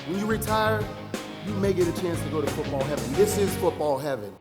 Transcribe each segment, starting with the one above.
When you retire, you may get a chance to go to football heaven. This is football heaven.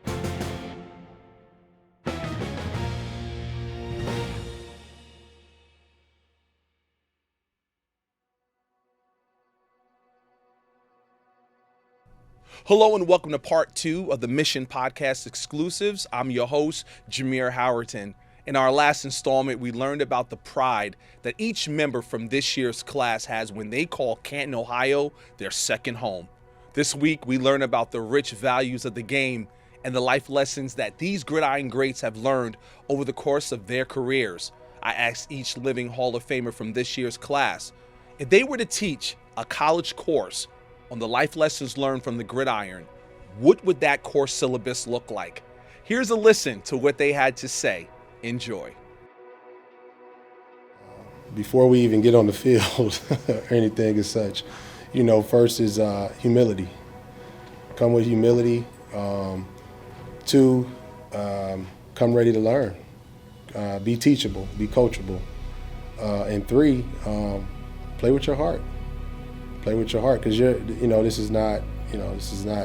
Hello and welcome to part 2 of the Mission Podcast exclusives. I'm your host, JAMIR HOWERTON. In our last installment, we learned about the pride that each member from this year's class has when they call Canton, Ohio, their second home. This week, we learn about the rich values of the game and the life lessons that these gridiron greats have learned over the course of their careers. I asked each living Hall of Famer from this year's class, if they were to teach a college course on the life lessons learned from the gridiron, what would that course syllabus look like? Here's a listen to what they had to say. Enjoy. Before we even get on the field or anything as such, first is humility. Come with humility. 2, come ready to learn. Be teachable, be coachable. And 3, play with your heart. Play with your heart, because this is not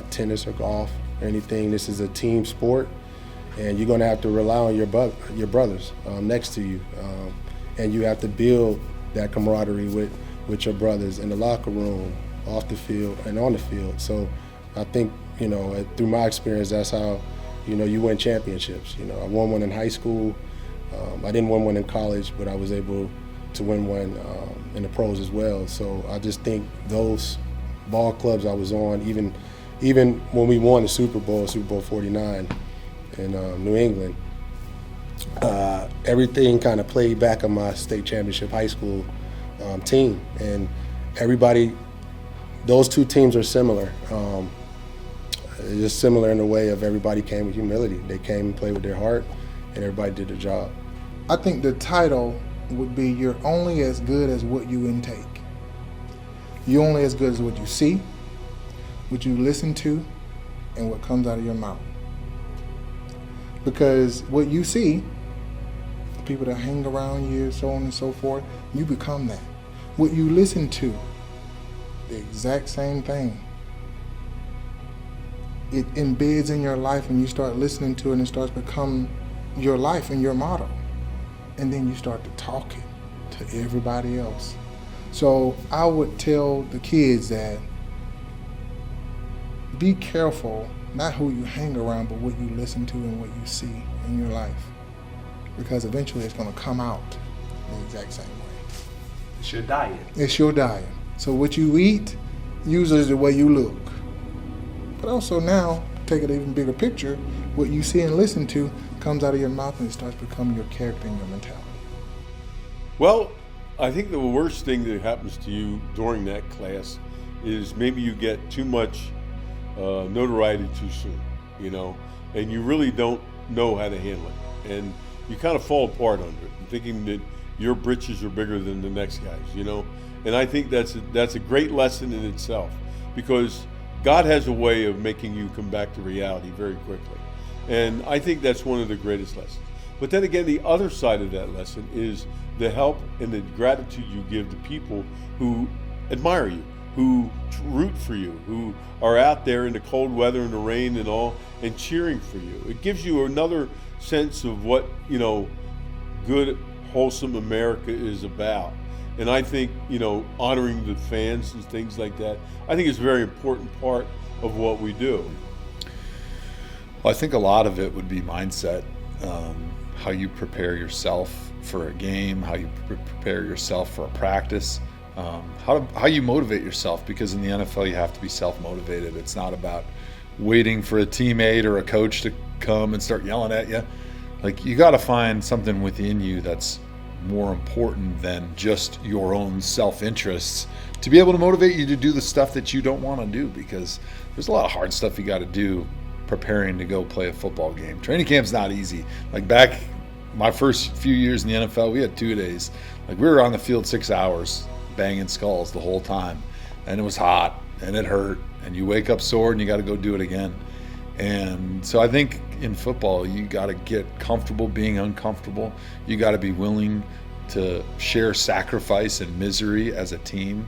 tennis or golf or anything. This is a team sport, and you're going to have to rely on your brothers next to you, and you have to build that camaraderie with your brothers in the locker room, off the field, and on the field. So I think through my experience, that's how you win championships. I won one in high school. I didn't win one in college, but I was able to win one in the pros as well. So I just think those ball clubs I was on, even when we won the Super Bowl 49 in New England, everything kind of played back on my state championship high school team. And everybody, those 2 teams are similar. Just similar in the way of everybody came with humility. They came and played with their heart, and everybody did their job. I think the title would be, you're only as good as what you intake. You're only as good as what you see, what you listen to, and what comes out of your mouth. Because what you see, the people that hang around you, so on and so forth, you become that. What you listen to, the exact same thing. It embeds in your life, and you start listening to it, and it starts becoming your life and your motto. And then you start to talk it to everybody else. So I would tell the kids that be careful, not who you hang around, but what you listen to and what you see in your life. Because eventually it's going to come out the exact same way. It's your diet. It's your diet. So what you eat usually is the way you look. But also now, take an even bigger picture, what you see and listen to comes out of your mouth, and it starts becoming your character and your mentality. Well, I think the worst thing that happens to you during that class is maybe you get too much notoriety too soon, and you really don't know how to handle it. And you kind of fall apart under it, thinking that your britches are bigger than the next guy's, And I think that's a great lesson in itself, because God has a way of making you come back to reality very quickly. And I think that's one of the greatest lessons. But then again, the other side of that lesson is the help and the gratitude you give to people who admire you, who root for you, who are out there in the cold weather and the rain and all, and cheering for you. It gives you another sense of what, good, wholesome America is about. And I think, honoring the fans and things like that, I think is a very important part of what we do. Well, I think a lot of it would be mindset, how you prepare yourself for a game, how you prepare yourself for a practice, how you motivate yourself, because in the NFL you have to be self-motivated. It's not about waiting for a teammate or a coach to come and start yelling at you. Like, you got to find something within you that's more important than just your own self-interests to be able to motivate you to do the stuff that you don't want to do, because there's a lot of hard stuff you got to do preparing to go play a football game. Training camp's not easy. Like, back my first few years in the NFL, we had 2 days. Like, we were on the field 6 hours banging skulls the whole time, and it was hot and it hurt, and you wake up sore and you got to go do it again. And so I think in football, you got to get comfortable being uncomfortable. You got to be willing to share sacrifice and misery as a team.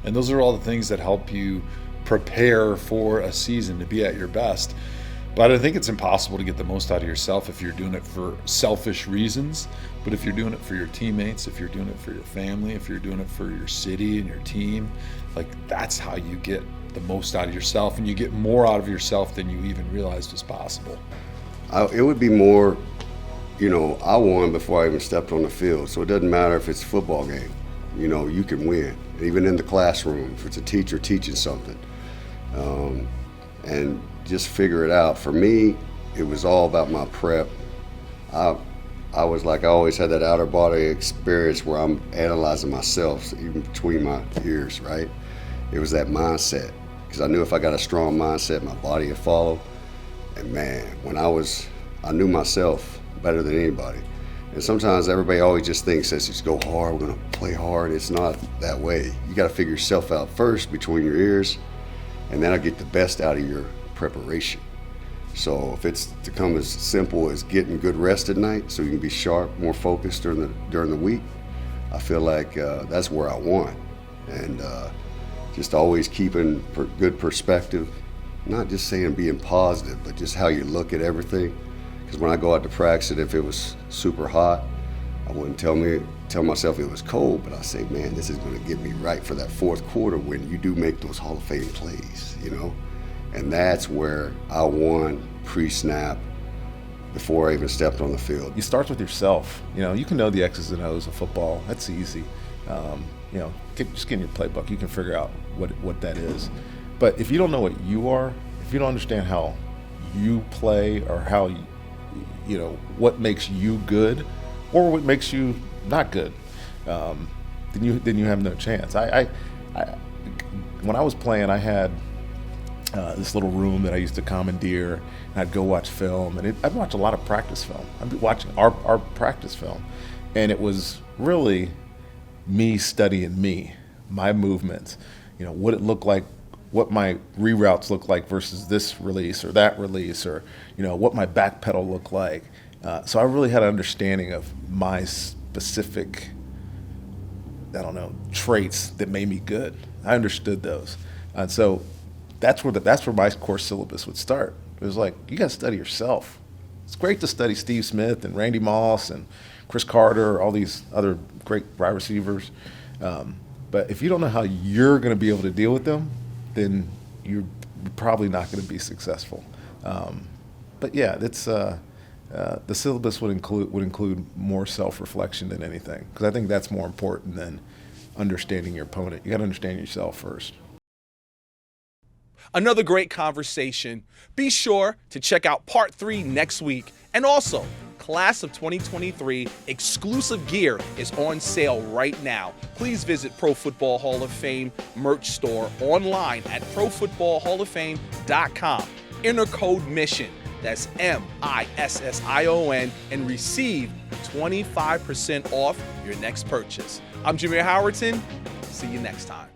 And those are all the things that help you prepare for a season to be at your best. But I think it's impossible to get the most out of yourself if you're doing it for selfish reasons. But if you're doing it for your teammates, if you're doing it for your family, if you're doing it for your city and your team, like that's how you get the most out of yourself, and you get more out of yourself than you even realized was possible. It would be more, I won before I even stepped on the field. So it doesn't matter if it's a football game. You can win. Even in the classroom, if it's a teacher teaching something. And just figure it out. For me, it was all about my prep. I was like, I always had that outer body experience where I'm analyzing myself, even between my ears, right? It was that mindset. Because I knew if I got a strong mindset, my body would follow. And man, I knew myself better than anybody. And sometimes everybody always just thinks, let's just go hard, we're gonna play hard. It's not that way. You gotta figure yourself out first between your ears, and then I get the best out of your preparation. So if it's to come as simple as getting good rest at night so you can be sharp, more focused during the week, I feel like that's where I won. And just always keeping good perspective, not just saying being positive, but just how you look at everything. Because when I go out to practice, if it was super hot, I wouldn't tell myself it was cold, but I say, man, this is going to get me right for that fourth quarter when you do make those Hall of Fame plays, And that's where I won pre-snap before I even stepped on the field. You start with yourself. You can know the X's and O's of football. That's easy. Just get in your playbook. You can figure out what that is. But if you don't know what you are, if you don't understand how you play or how what makes you good or what makes you not good, then you have no chance. I when I was playing, I had this little room that I used to commandeer, and I'd go watch film, and I'd watch a lot of practice film. I'd be watching our practice film, and it was really me studying my movements, what it looked like, what my reroutes look like versus this release or that release, or what my back pedal looked like. So I really had an understanding of my specific, traits that made me good. I understood those, and so that's where my course syllabus would start. It was like, you got to study yourself. It's great to study Steve Smith and Randy Moss and Chris Carter, all these other great wide receivers, but if you don't know how you're going to be able to deal with them, then you're probably not going to be successful. But yeah, it's the syllabus would include more self-reflection than anything, because I think that's more important than understanding your opponent. You got to understand yourself first. Another great conversation. Be sure to check out part 3 next week. And also, Class of 2023 exclusive gear is on sale right now. Please visit Pro Football Hall of Fame merch store online at profootballhalloffame.com. Enter code MISSION, that's MISSION, and receive 25% off your next purchase. I'm JAMIR HOWERTON. See you next time.